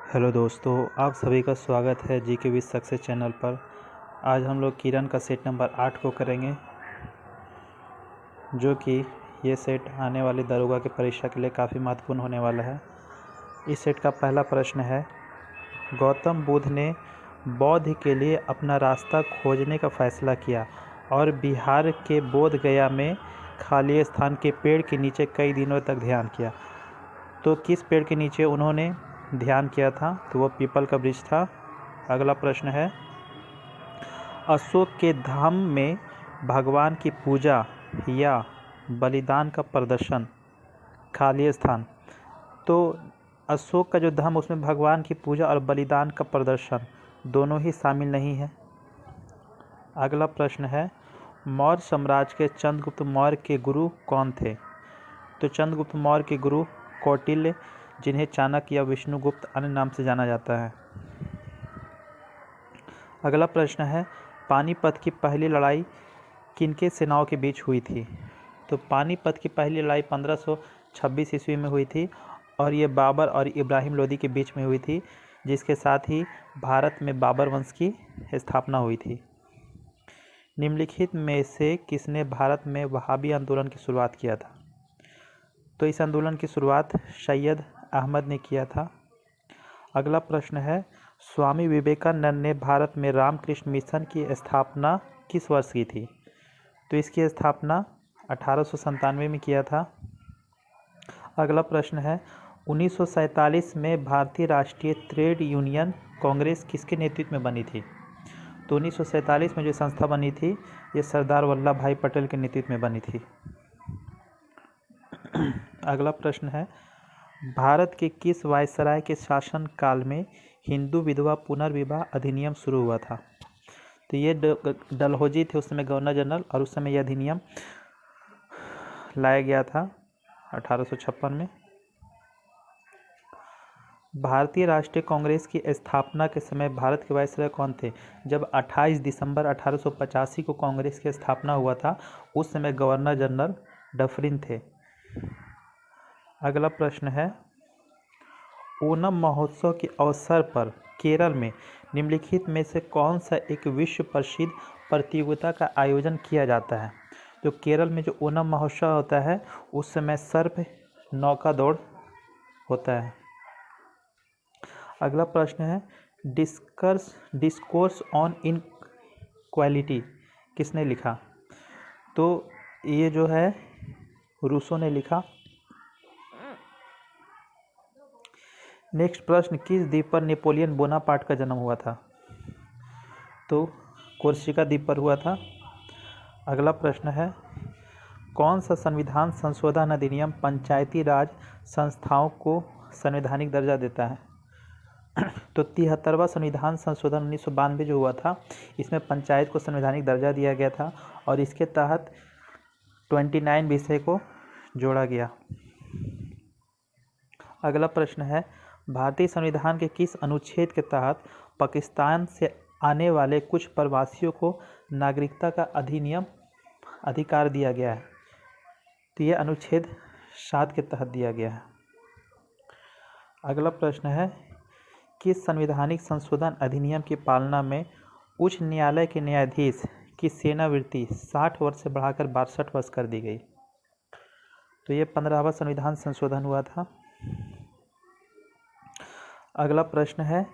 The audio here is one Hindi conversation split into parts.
हेलो दोस्तों, आप सभी का स्वागत है जीके विद सक्सेस चैनल पर। आज हम लोग किरण का सेट नंबर 8 को करेंगे, जो कि ये सेट आने वाले दरोगा की परीक्षा के लिए काफ़ी महत्वपूर्ण होने वाला है। इस सेट का पहला प्रश्न है, गौतम बुद्ध ने बौद्ध के लिए अपना रास्ता खोजने का फैसला किया और बिहार के बोध गया में खाली स्थान के पेड़ के नीचे कई दिनों तक ध्यान किया। तो किस पेड़ के नीचे उन्होंने ध्यान किया था? तो वो पीपल का वृक्ष था। अगला प्रश्न है, अशोक के धाम में भगवान की पूजा या बलिदान का प्रदर्शन खाली स्थान। तो अशोक का जो धाम, उसमें भगवान की पूजा और बलिदान का प्रदर्शन दोनों ही शामिल नहीं है। अगला प्रश्न है, मौर्य साम्राज्य के चंद्रगुप्त मौर्य के गुरु कौन थे? तो चंद्रगुप्त मौर्य के गुरु कौटिल्य, जिन्हें चाणक्य या विष्णुगुप्त अन्य नाम से जाना जाता है। अगला प्रश्न है, पानीपत की पहली लड़ाई किनके सेनाओं के बीच हुई थी? तो पानीपत की पहली लड़ाई 1526 ईस्वी में हुई थी और ये बाबर और इब्राहिम लोदी के बीच में हुई थी, जिसके साथ ही भारत में बाबर वंश की स्थापना हुई थी। निम्नलिखित में से किसने भारत में वहाबी आंदोलन की शुरुआत किया था? तो इस आंदोलन की शुरुआत सैयद अहमद ने किया था। अगला प्रश्न है, स्वामी विवेकानंद ने भारत में रामकृष्ण मिशन की स्थापना किस वर्ष की थी? तो इसकी स्थापना 1897 में किया था। अगला प्रश्न है, 1947 में भारतीय राष्ट्रीय ट्रेड यूनियन कांग्रेस किसके नेतृत्व में बनी थी? तो 1947 में जो संस्था बनी थी, ये सरदार वल्लभ भाई पटेल के नेतृत्व में बनी थी। अगला प्रश्न है, भारत के किस वायसराय के शासनकाल में हिंदू विधवा पुनर्विवाह अधिनियम शुरू हुआ था? तो ये डलहौजी थे उस समय गवर्नर जनरल, और उस समय यह अधिनियम लाया गया था 1856 में। भारतीय राष्ट्रीय कांग्रेस की स्थापना के समय भारत के वायसराय कौन थे? जब 28 दिसंबर 1885 को कांग्रेस की स्थापना हुआ था, उस समय गवर्नर जनरल डफरिन थे। अगला प्रश्न है, ओणम महोत्सव के अवसर पर केरल में निम्नलिखित में से कौन सा एक विश्व प्रसिद्ध प्रतियोगिता का आयोजन किया जाता है? तो केरल में जो ओणम महोत्सव होता है, उस समय सर्प नौका दौड़ होता है। अगला प्रश्न है, डिस्कोर्स ऑन इनक्वालिटी किसने लिखा? तो ये जो है रूसो ने लिखा। नेक्स्ट प्रश्न, किस द्वीप पर नेपोलियन बोनापार्ट का जन्म हुआ था? तो कोर्सिका द्वीप पर हुआ था। अगला प्रश्न है, कौन सा संविधान संशोधन अधिनियम पंचायती राज संस्थाओं को संवैधानिक दर्जा देता है? तो 73वां संविधान संशोधन 1992 जो हुआ था, इसमें पंचायत को संवैधानिक दर्जा दिया गया था और इसके तहत 29 विषय को जोड़ा गया। अगला प्रश्न है, भारतीय संविधान के किस अनुच्छेद के तहत पाकिस्तान से आने वाले कुछ प्रवासियों को नागरिकता का अधिकार दिया गया है? तो ये अनुच्छेद 7 के तहत दिया गया है। अगला प्रश्न है, किस संवैधानिक संशोधन अधिनियम की पालना में उच्च न्यायालय के न्यायाधीश की सेवानिवृत्ति 60 वर्ष से बढ़ाकर 62 वर्ष कर दी गई? तो ये 15वां संविधान संशोधन हुआ था। अगला प्रश्न है,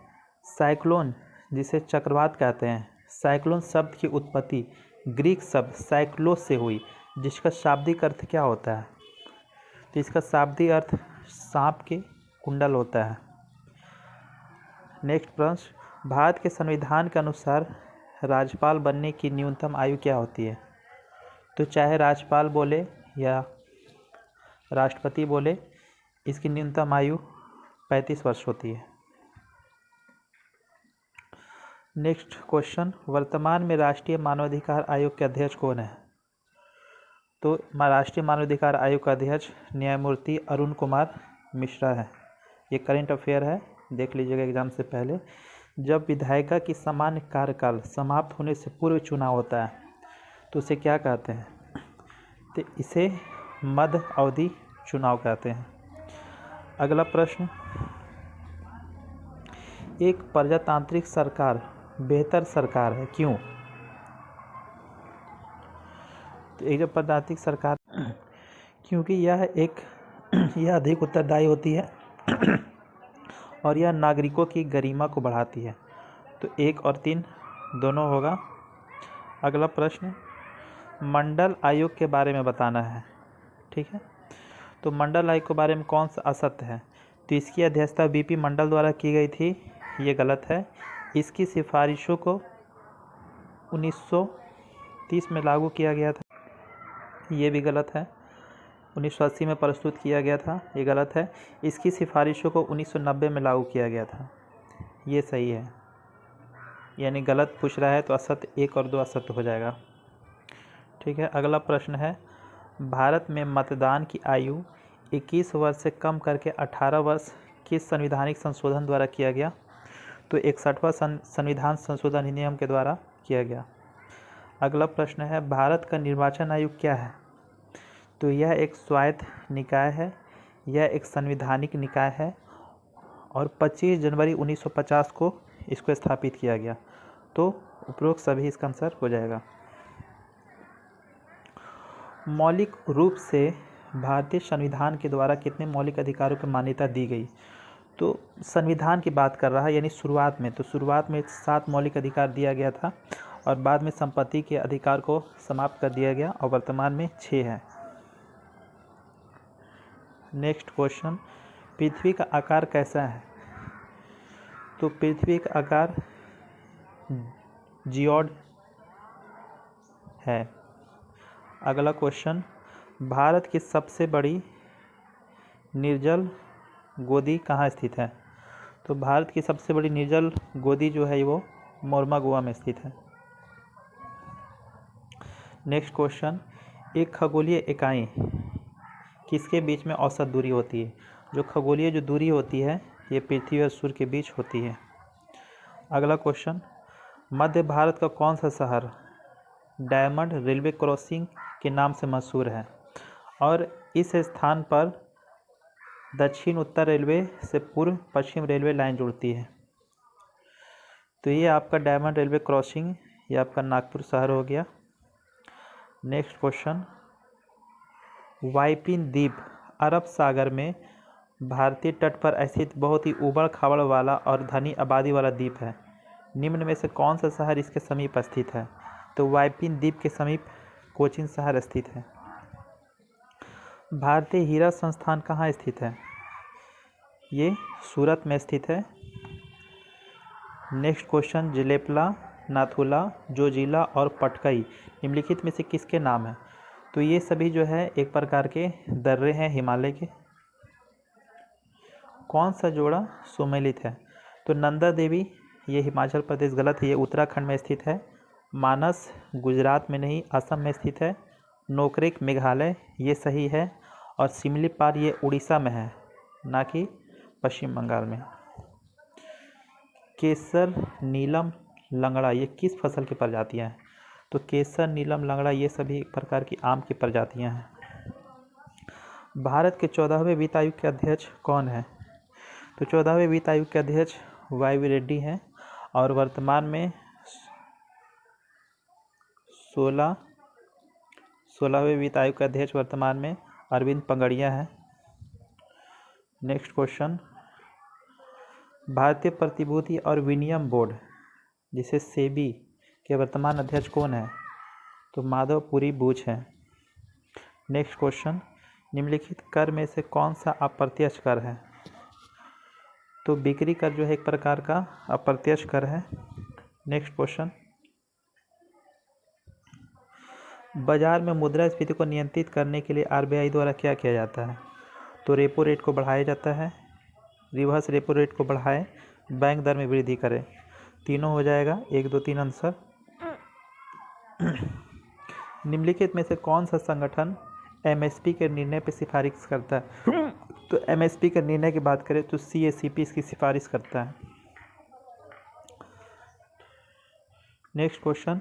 साइक्लोन जिसे चक्रवात कहते हैं, साइक्लोन शब्द की उत्पत्ति ग्रीक शब्द साइक्लोस से हुई, जिसका शाब्दिक अर्थ क्या होता है? तो इसका शाब्दिक अर्थ सांप के कुंडल होता है। नेक्स्ट प्रश्न, भारत के संविधान के अनुसार राज्यपाल बनने की न्यूनतम आयु क्या होती है? तो चाहे राज्यपाल बोले या राष्ट्रपति बोले, इसकी न्यूनतम आयु 35 वर्ष होती है। नेक्स्ट क्वेश्चन, वर्तमान में राष्ट्रीय मानवाधिकार आयोग के अध्यक्ष कौन है? तो राष्ट्रीय मानवाधिकार आयोग का अध्यक्ष न्यायमूर्ति अरुण कुमार मिश्रा है। ये करंट अफेयर है, देख लीजिएगा एग्जाम से पहले। जब विधायिका की सामान्य कार्यकाल समाप्त होने से पूर्व चुनाव होता है, तो उसे क्या कहते हैं? तो इसे मध्य अवधि चुनाव कहते हैं। अगला प्रश्न, एक प्रजातांत्रिक सरकार बेहतर सरकार है, क्यों? तो एक जो प्रजातांत्रिक सरकार, क्योंकि यह अधिक उत्तरदायी होती है और यह नागरिकों की गरिमा को बढ़ाती है। तो 1 और 3 दोनों होगा। अगला प्रश्न, मंडल आयोग के बारे में बताना है। ठीक है, तो मंडल आयोग के बारे में कौन सा असत्य है? तो इसकी अध्यक्षता बीपी मंडल द्वारा की गई थी, ये गलत है। इसकी सिफारिशों को 1930 में लागू किया गया था, ये भी गलत है। 1980 में प्रस्तुत किया गया था, ये गलत है। इसकी सिफारिशों को 1990 में लागू किया गया था, ये सही है। यानी गलत पूछ रहा है तो असत्य 1 और 2 असत्य हो जाएगा। ठीक है, अगला प्रश्न है, भारत में मतदान की आयु 21 वर्ष से कम करके 18 वर्ष किस संवैधानिक संशोधन द्वारा किया गया? तो 61वां संविधान संशोधन अधिनियम के द्वारा किया गया। अगला प्रश्न है, भारत का निर्वाचन आयोग क्या है? तो यह एक स्वायत्त निकाय है, यह एक संवैधानिक निकाय है और 25 जनवरी 1950 को इसको स्थापित किया गया। तो उपरोक्त सभी इसका आंसर हो जाएगा। मौलिक रूप से भारतीय संविधान के द्वारा कितने मौलिक अधिकारों को मान्यता दी गई? तो संविधान की बात कर रहा है, यानी शुरुआत में 7 मौलिक अधिकार दिया गया था और बाद में संपत्ति के अधिकार को समाप्त कर दिया गया और वर्तमान में 6 है। नेक्स्ट क्वेश्चन, पृथ्वी का आकार कैसा है? तो पृथ्वी का आकार जियोड है। अगला क्वेश्चन, भारत की सबसे बड़ी निर्जल गोदी कहाँ स्थित है? तो भारत की सबसे बड़ी निर्जल गोदी जो है वो मोरमा गोवा में स्थित है। नेक्स्ट क्वेश्चन, एक खगोलीय इकाई किसके बीच में औसत दूरी होती है? जो खगोलीय जो दूरी होती है ये पृथ्वी और सूर्य के बीच होती है। अगला क्वेश्चन, मध्य भारत का कौन सा शहर डायमंड रेलवे क्रॉसिंग के नाम से मशहूर है और इस स्थान पर दक्षिण उत्तर रेलवे से पूर्व पश्चिम रेलवे लाइन जुड़ती है? तो ये आपका डायमंड रेलवे क्रॉसिंग, ये आपका नागपुर शहर हो गया। नेक्स्ट क्वेश्चन, वाइपिन द्वीप अरब सागर में भारतीय तट पर स्थित बहुत ही उबड़ खाबड़ वाला और घनी आबादी वाला द्वीप है। निम्न में से कौन सा शहर इसके समीप स्थित है? तो वाइपिन द्वीप के समीप कोचीन शहर स्थित है। भारतीय हीरा संस्थान कहाँ स्थित है? ये सूरत में स्थित है। नेक्स्ट क्वेश्चन, जलेपला, नाथुला, जोजिला और पटकई निम्नलिखित में से किसके नाम है? तो ये सभी जो है एक प्रकार के दर्रे हैं हिमालय के। कौन सा जोड़ा सुमेलित है? तो नंदा देवी ये हिमाचल प्रदेश, गलत है, ये उत्तराखंड में स्थित है। मानस गुजरात में नहीं, असम में स्थित है। नोकरेक मेघालय, ये सही है। और सिमलीपाल ये उड़ीसा में है, ना कि पश्चिम बंगाल में। केसर, नीलम, लंगड़ा ये किस फसल की प्रजातियां हैं? तो केसर, नीलम, लंगड़ा ये सभी एक प्रकार की आम की प्रजातियां हैं। भारत के 14वें वित्त आयोग के अध्यक्ष कौन है? तो 14वें वित्त आयोग के अध्यक्ष वाई रेड्डी हैं और वर्तमान में 16वें वित्त आयोग के अध्यक्ष वर्तमान में अरविंद पंगड़िया हैं। नेक्स्ट क्वेश्चन, भारतीय प्रतिभूति और विनिमय बोर्ड जिसे सेबी के वर्तमान अध्यक्ष कौन है? तो माधवपुरी बूच हैं। नेक्स्ट क्वेश्चन, निम्नलिखित कर में से कौन सा अप्रत्यक्ष कर है? तो बिक्री कर जो है एक प्रकार का अप्रत्यक्ष कर है। नेक्स्ट क्वेश्चन, बाजार में मुद्रास्फीति को नियंत्रित करने के लिए आरबीआई द्वारा क्या किया जाता है? तो रेपो रेट को बढ़ाया जाता है, रिवर्स रेपो रेट को बढ़ाए, बैंक दर में वृद्धि करे। तीनों हो जाएगा, 1, 2, 3 आंसर। निम्नलिखित में से कौन सा संगठन एमएसपी के निर्णय पर सिफारिश करता है? तो एमएसपी के निर्णय की बात करें तो सीएसीपी इसकी सिफारिश करता है। नेक्स्ट क्वेश्चन,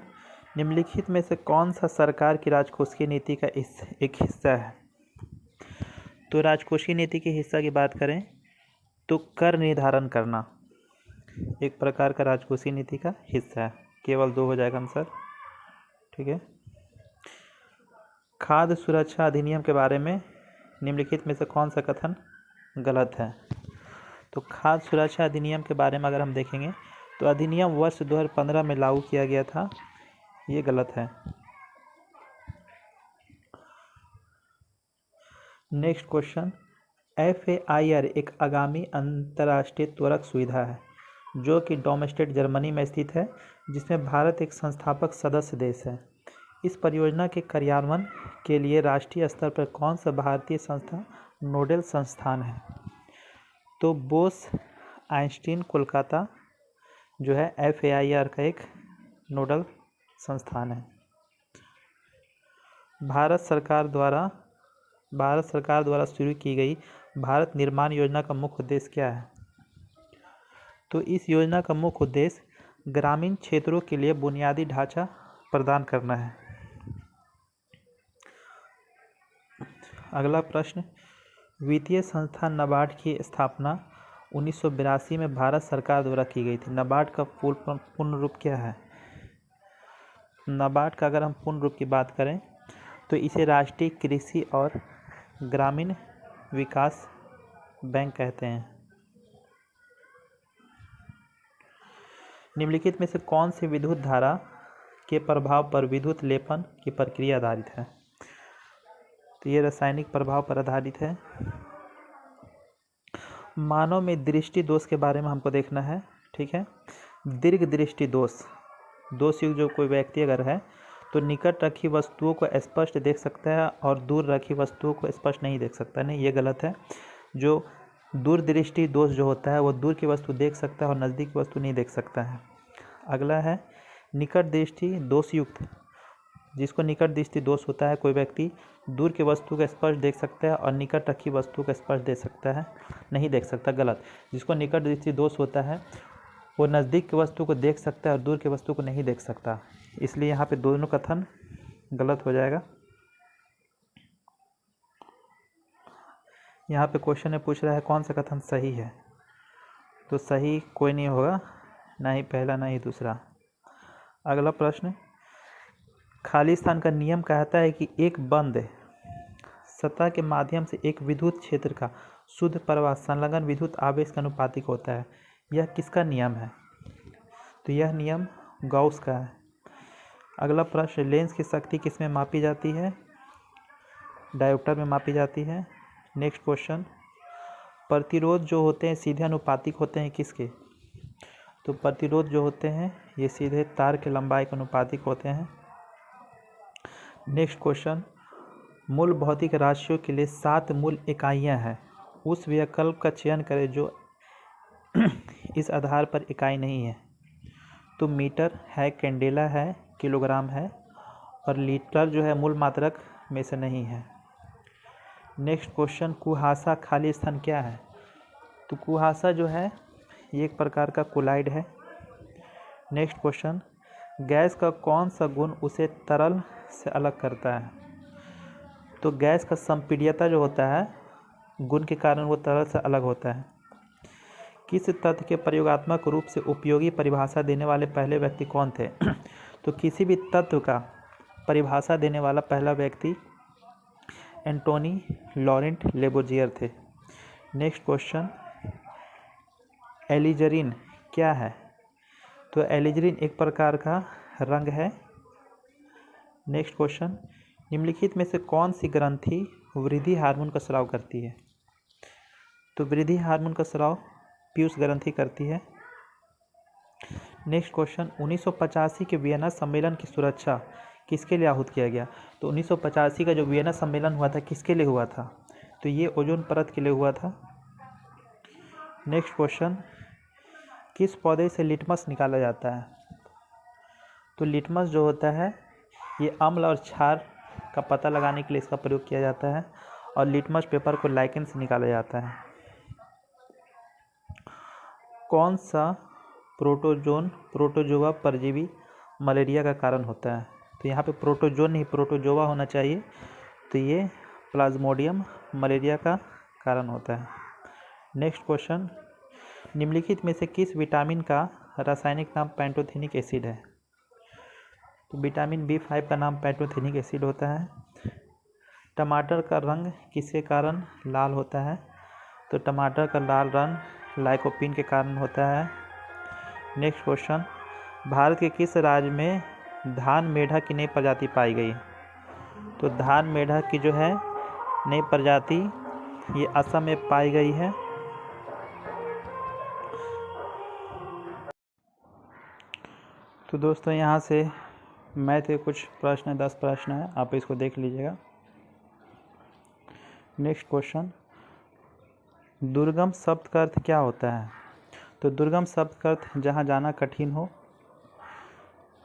निम्नलिखित में से कौन सा सरकार की राजकोषीय नीति का एक हिस्सा है? तो राजकोषीय नीति के हिस्सा की बात करें तो कर निर्धारण करना, एक प्रकार का राजकोषीय नीति का हिस्सा है। केवल 2 हो जाएगा आंसर। ठीक है। खाद्य सुरक्षा अधिनियम के बारे में निम्नलिखित में से कौन सा कथन गलत है? तो खाद्य सुरक्षा अधिनियम के बारे में अगर हम देखेंगे तो अधिनियम वर्ष 2015 में लागू किया गया था, ये गलत है। नेक्स्ट क्वेश्चन, FAIR एक आगामी अंतर्राष्ट्रीय त्वरक सुविधा है जो कि डोमेस्टेट जर्मनी में स्थित है, जिसमें भारत एक संस्थापक सदस्य देश है। इस परियोजना के कार्यान्वयन के लिए राष्ट्रीय स्तर पर कौन सा भारतीय संस्था नोडल संस्थान है? तो बोस आइंस्टीन कोलकाता जो है FAIR का एक नोडल संस्थान है। भारत सरकार द्वारा शुरू की गई भारत निर्माण योजना का मुख्य उद्देश्य क्या है? तो इस योजना का मुख्य उद्देश्य ग्रामीण क्षेत्रों के लिए बुनियादी ढांचा प्रदान करना है। अगला प्रश्न, वित्तीय संस्थान नाबार्ड की स्थापना 1982 में भारत सरकार द्वारा की गई थी। नाबार्ड का पूर्ण रूप क्या है? नाबार्ड का अगर हम पूर्ण रूप की बात करें तो इसे राष्ट्रीय कृषि और ग्रामीण विकास बैंक कहते हैं। निम्नलिखित में से कौन सी विद्युत धारा के प्रभाव पर विद्युत लेपन की प्रक्रिया आधारित है? तो ये रासायनिक प्रभाव पर आधारित है। मानव में दृष्टि दोष के बारे में हमको देखना है। ठीक है। दीर्घ दृष्टि दोष युक्त जो कोई व्यक्ति अगर है तो निकट रखी वस्तुओं को स्पष्ट देख सकता है और दूर रखी वस्तुओं को स्पष्ट नहीं देख सकता। नहीं, ये गलत है। जो दूरदृष्टि दोष जो होता है वो दूर की वस्तु देख सकता है और नज़दीक की वस्तु नहीं देख सकता है। अगला है निकट दृष्टि दोष युक्त। जिसको निकट दृष्टि दोष होता है, कोई व्यक्ति दूर की वस्तु को स्पष्ट देख सकता है और निकट रखी वस्तु को स्पष्ट देख सकता है, नहीं देख सकता। गलत। जिसको निकट दृष्टि दोष होता है वो नज़दीक की वस्तु को देख सकता है और दूर की वस्तु को नहीं देख सकता। इसलिए यहाँ पे दोनों कथन गलत हो जाएगा। यहाँ पे क्वेश्चन में पूछ रहा है कौन सा कथन सही है, तो सही कोई नहीं होगा, ना ही पहला ना ही दूसरा। अगला प्रश्न, खाली स्थान का नियम कहता है कि एक बंद सतह के माध्यम से एक विद्युत क्षेत्र का शुद्ध प्रवाह संलग्न विद्युत आवेश के अनुपातिक होता है। यह किसका नियम है? तो यह नियम गॉस का है। अगला प्रश्न, लेंस की शक्ति किस में मापी जाती है? डायोप्टर में मापी जाती है। नेक्स्ट क्वेश्चन, प्रतिरोध जो होते हैं सीधे अनुपातिक होते हैं किसके? तो प्रतिरोध जो होते हैं ये सीधे तार के लंबाई के अनुपातिक होते हैं। नेक्स्ट क्वेश्चन, मूल भौतिक राशियों के लिए 7 मूल इकाइयां हैं। उस विकल्प का चयन करें जो इस आधार पर इकाई नहीं है। तो मीटर है, कैंडेला है, किलोग्राम है और लीटर जो है मूल मात्रक में से नहीं है। नेक्स्ट क्वेश्चन, कुहासा खाली स्थान क्या है? तो कुहासा जो है ये एक प्रकार का कोलाइड है। नेक्स्ट क्वेश्चन, गैस का कौन सा गुण उसे तरल से अलग करता है? तो गैस का संपीड्यता जो होता है गुण के कारण वो तरल से अलग होता है। किस तथ्य के प्रयोगात्मक रूप से उपयोगी परिभाषा देने वाले पहले व्यक्ति कौन थे? तो किसी भी तत्व का परिभाषा देने वाला पहला व्यक्ति एंटोनी लॉरेंट लेबोजियर थे। नेक्स्ट क्वेश्चन, एलिजरीन क्या है? तो एलिजरीन एक प्रकार का रंग है। नेक्स्ट क्वेश्चन, निम्नलिखित में से कौन सी ग्रंथि वृद्धि हार्मोन का स्राव करती है? तो वृद्धि हार्मोन का स्राव पीयूष ग्रंथि करती है। नेक्स्ट क्वेश्चन, 1985 के वियना सम्मेलन की सुरक्षा किसके लिए आहूत किया गया? तो 1985 का जो वियना सम्मेलन हुआ था किसके लिए हुआ था? तो ये ओजोन परत के लिए हुआ था। नेक्स्ट क्वेश्चन, किस पौधे से लिटमस निकाला जाता है? तो लिटमस जो होता है ये अम्ल और क्षार का पता लगाने के लिए इसका प्रयोग किया जाता है और लिटमस पेपर को लाइकेन से निकाला जाता है। कौन सा प्रोटोजोआ परजीवी मलेरिया का कारण होता है? तो यहाँ पे प्रोटोजोन नहीं प्रोटोजोआ होना चाहिए। तो ये प्लाज्मोडियम मलेरिया का कारण होता है। नेक्स्ट क्वेश्चन, निम्नलिखित में से किस विटामिन का रासायनिक नाम पैंटोथेनिक एसिड है? तो विटामिन B5 का नाम पैंटोथेनिक एसिड होता है। टमाटर का रंग किसके कारण लाल होता है? तो टमाटर का लाल रंग लाइकोपीन के कारण होता है। नेक्स्ट क्वेश्चन, भारत के किस राज्य में धान मेढ़ा की नई प्रजाति पाई गई? तो धान मेढ़ा की जो है नई प्रजाति ये असम में पाई गई है। तो दोस्तों यहाँ से मैथ के कुछ प्रश्न 10 प्रश्न है, आप इसको देख लीजिएगा। नेक्स्ट क्वेश्चन, दुर्गम शब्द का अर्थ क्या होता है? तो दुर्गम शब्द का अर्थ जहाँ जाना कठिन हो।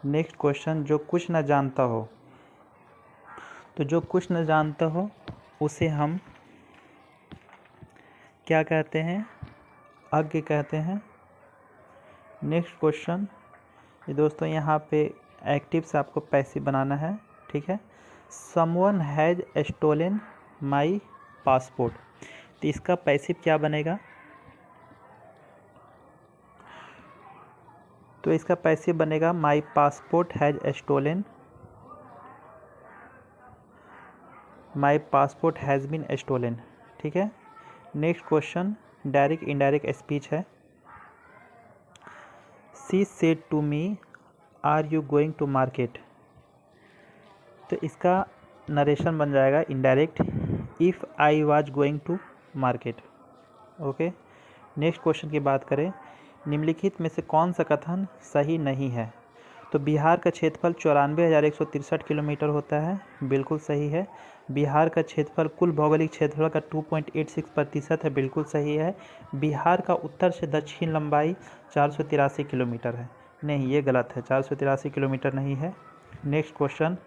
नेक्स्ट क्वेश्चन, जो कुछ न जानता हो। तो जो कुछ न जानता हो उसे हम क्या कहते हैं? अज्ञ कहते हैं। नेक्स्ट क्वेश्चन, ये दोस्तों यहाँ पे एक्टिव से आपको पैसिव बनाना है, ठीक है। Someone has stolen my passport, तो इसका पैसिव क्या बनेगा? तो इसका पैसिव बनेगा my passport has stolen, my passport has been stolen, ठीक है। Next question direct indirect speech है। She said to me are you going to market, तो इसका नरेशन बन जाएगा indirect, if I was going to market. Okay, next question की बात करें, निम्नलिखित में से कौन सा कथन सही नहीं है? तो बिहार का क्षेत्रफल 94,163 किलोमीटर होता है, बिल्कुल सही है। बिहार का क्षेत्रफल कुल भौगोलिक क्षेत्रफल का 2.86% है, बिल्कुल सही है। बिहार का उत्तर से दक्षिण लंबाई 483 किलोमीटर है, नहीं ये गलत है, 483 किलोमीटर नहीं है। नेक्स्ट क्वेश्चन,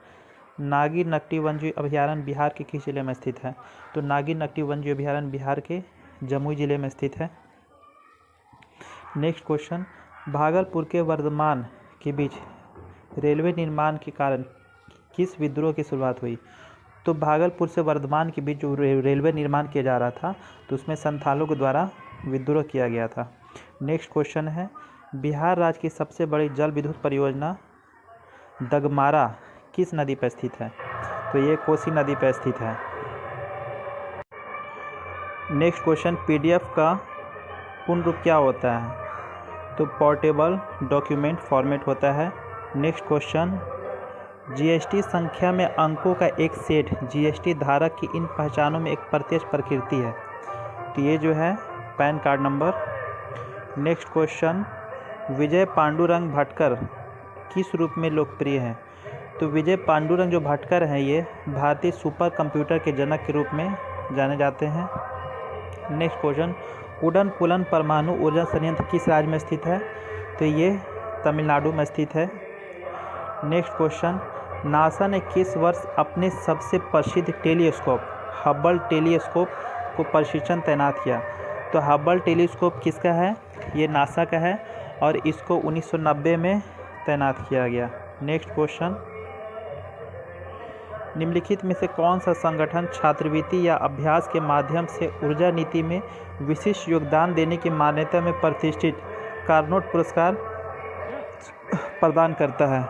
नागिर नकटी वन्यजीव अभयारण्य बिहार के किस जिले में स्थित है? तो नागिर नकटी वन्यजीव अभयारण्य बिहार के जमुई जिले में स्थित है। नेक्स्ट क्वेश्चन, भागलपुर के वर्धमान के बीच रेलवे निर्माण के कारण किस विद्रोह की शुरुआत हुई? तो भागलपुर से वर्धमान के बीच जो रेलवे निर्माण किया जा रहा था, तो उसमें संथालों के द्वारा विद्रोह किया गया था। नेक्स्ट क्वेश्चन है, बिहार राज्य की सबसे बड़ी जल विद्युत परियोजना दगमारा किस नदी पर स्थित है? तो ये कोसी नदी पर स्थित है। नेक्स्ट क्वेश्चन, PDF का पूर्ण रूप क्या होता है? तो पोर्टेबल डॉक्यूमेंट फॉर्मेट होता है। नेक्स्ट क्वेश्चन, GST संख्या में अंकों का एक सेट GST धारक की इन पहचानों में एक प्रत्यक्ष प्रकृति है, तो ये जो है PAN card number. Next question, Vijay Pandurang Bhatkar किस रूप में लोकप्रिय है? तो विजय पांडुरंग जो भटकर हैं ये भारतीय सुपर कंप्यूटर के जनक के रूप में जाने जाते हैं। नेक्स्ट क्वेश्चन, उड़न पुलन परमाणु ऊर्जा संयंत्र किस राज्य में स्थित है? तो ये तमिलनाडु में स्थित है। नेक्स्ट क्वेश्चन, नासा ने किस वर्ष अपने सबसे प्रसिद्ध टेलीस्कोप हबल टेलीस्कोप को प्रशिक्षण तैनात किया? तो हबल टेलीस्कोप किसका है? ये नासा का है और इसको 1990 में तैनात किया गया। नेक्स्ट क्वेश्चन, निम्नलिखित में से कौन सा संगठन छात्रवृत्ति या अभ्यास के माध्यम से ऊर्जा नीति में विशिष्ट योगदान देने की मान्यता में प्रतिष्ठित कार्नोट पुरस्कार प्रदान करता है?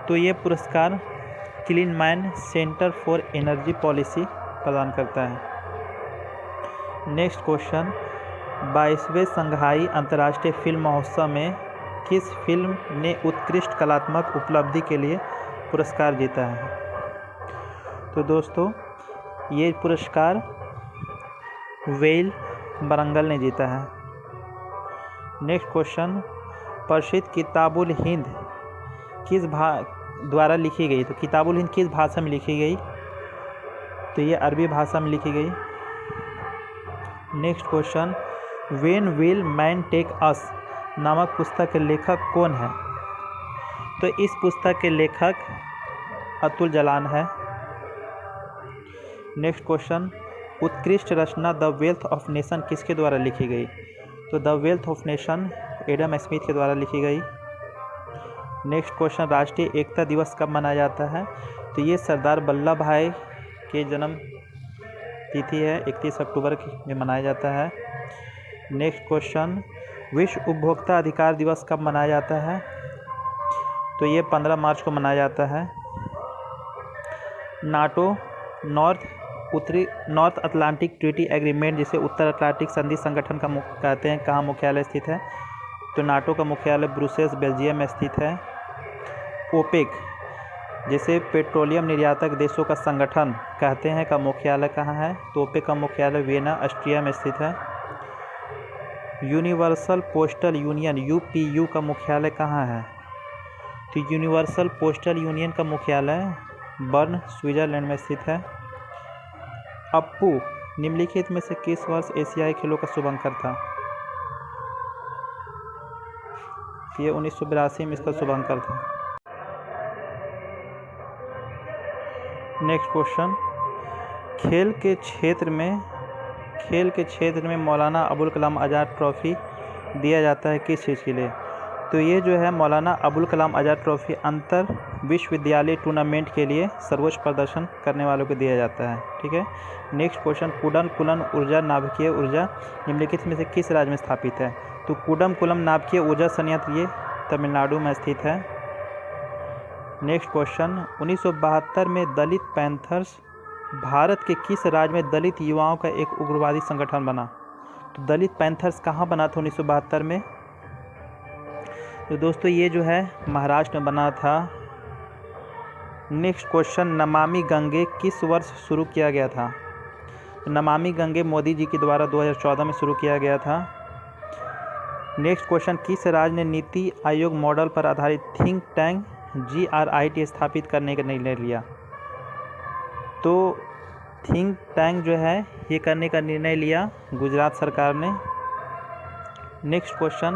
तो ये पुरस्कार clean mind centre for energy policy प्रदान करता है। नेक्स्ट क्वेश्चन, 22वें संघाई अंतर्राष्ट्रीय फिल्म महोत्सव में किस फिल्म ने उत्कृष्ट कलात्मक उपलब्धि के लिए पुरस्कार जीता है? तो दोस्तों ये पुरस्कार वेल बरंगल ने जीता है। नेक्स्ट क्वेश्चन, प्रसिद्ध किताबुल हिंद किस द्वारा लिखी गई? तो किताबुल हिंद किस भाषा में लिखी गई? तो ये अरबी भाषा में लिखी गई। Next question, when will man take us नामक पुस्तक के लेखक कौन है? तो इस पुस्तक के लेखक अतुल जलान है। नेक्स्ट क्वेश्चन, उत्कृष्ट रचना द वेल्थ ऑफ नेशन किसके द्वारा लिखी गई? तो the wealth of nation Adam Smith के द्वारा लिखी गई। नेक्स्ट क्वेश्चन, राष्ट्रीय एकता दिवस कब मनाया जाता है? तो ये सरदार वल्लभ भाई के जन्म तिथि है, 31 अक्टूबर में मनाया जाता है। नेक्स्ट क्वेश्चन, विश्व उपभोक्ता अधिकार दिवस कब मनाया जाता है? तो ये 15 मार्च को मनाया जाता है। NATO north Atlantic treaty agreement, जिसे उत्तर अटलांटिक संधि संगठन का कहते हैं, कहाँ मुख्यालय स्थित है? तो नाटो का मुख्यालय ब्रुसेल्स बेल्जियम में स्थित है। ओपेक, जिसे पेट्रोलियम निर्यातक देशों का संगठन कहते हैं, का मुख्यालय कहाँ है? तो ओपेक का मुख्यालय वियना ऑस्ट्रिया में स्थित है। यूनिवर्सल पोस्टल यूनियन यूपीयू का मुख्यालय कहाँ है? तो यूनिवर्सल पोस्टल यूनियन का मुख्यालय बर्न स्विट्जरलैंड में स्थित है। अप्पू निम्नलिखित में से किस वर्ष एशियाई खेलों का शुभारंभ था? ये 1982 में इसका शुभारंभ था। नेक्स्ट क्वेश्चन, खेल के क्षेत्र में मौलाना अबुल कलाम आज़ाद ट्रॉफी दिया जाता है किस चीज़ के लिए? तो ये जो है मौलाना अबुल कलाम आज़ाद ट्रॉफी अंतर विश्वविद्यालय टूर्नामेंट के लिए सर्वोच्च प्रदर्शन करने वालों को दिया जाता है। ठीक है। नेक्स्ट क्वेश्चन, कुडम-कुलम ऊर्जा नाभिकीय ऊर्जा निम्नलिखित में से किस राज्य में स्थापित है? तो कुडम-कुलम नाभिकीय ऊर्जा संयंत्र ये तमिलनाडु में स्थित है। नेक्स्ट क्वेश्चन, 1972 में दलित पैंथर्स भारत के किस राज्य में दलित युवाओं का एक उग्रवादी संगठन बना? तो दलित पैंथर्स कहाँ बना था 1972 में? तो दोस्तों ये जो है महाराष्ट्र में बना था। नेक्स्ट क्वेश्चन, नमामि गंगे किस वर्ष शुरू किया गया था? नमामि गंगे मोदी जी के द्वारा 2014 में शुरू किया गया था। नेक्स्ट क्वेश्चन, किस राज्य ने नीति आयोग मॉडल पर आधारित थिंक टैंक GRIT स्थापित करने का निर्णय लिया? तो थिंक टैंक जो है ये करने का निर्णय लिया गुजरात सरकार ने। Next question,